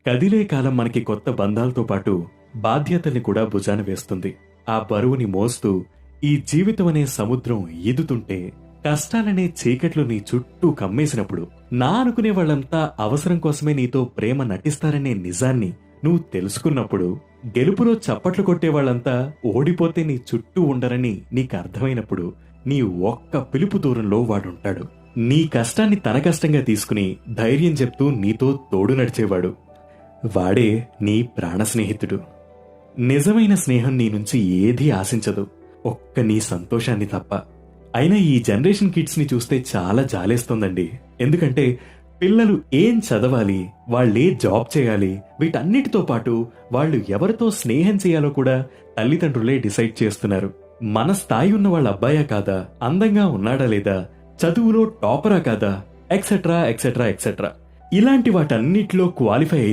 కదిలే కాలం మనకి కొత్త బంధాలతో పాటు బాధ్యతల్ని కూడా భుజాన వేస్తుంది. ఆ బరువుని మోస్తూ ఈ జీవితం అనే సముద్రం ఈదుతుంటే, కష్టాలనే చీకట్లు నీ చుట్టూ కమ్మేసినప్పుడు, నా అనుకునే వాళ్ళంతా అవసరం కోసమే నీతో ప్రేమ నటిస్తారనే నిజాన్ని నువ్వు తెలుసుకున్నప్పుడు, గెలుపులో చప్పట్లు కొట్టే వాళ్ళంతా ఓడిపోతే నీ చుట్టూ ఉండరని నీకు అర్థమైనప్పుడు, నీ ఒక్క పిలుపు దూరంలో వాడుంటాడు. నీ కష్టాన్ని తన కష్టంగా తీసుకుని ధైర్యం చెప్తూ నీతో తోడు నడిచేవాడు. వాడే నీ ప్రాణ స్నేహితుడు. నిజమైన స్నేహం నీ నుంచి ఏదీ ఆశించదు, ఒక్క నీ సంతోషాన్ని తప్ప. అయినా ఈ జనరేషన్ కిడ్స్ ని చూస్తే చాలా జాలేస్తోందండి. ఎందుకంటే పిల్లలు ఏం చదవాలి, వాళ్ళే జాబ్ చేయాలి, వీటన్నిటితో పాటు వాళ్ళు ఎవరితో స్నేహం చేయాలో కూడా తల్లిదండ్రులే డిసైడ్ చేస్తున్నారు. మన స్థాయి ఉన్న వాళ్ళ అబ్బాయా కాదా, అందంగా ఉన్నాడా లేదా, చదువులో టాపరా కాదా, ఎక్సెట్రా ఎక్సెట్రా ఎక్సెట్రా, ఇలాంటి వాటన్నిటిలో క్వాలిఫై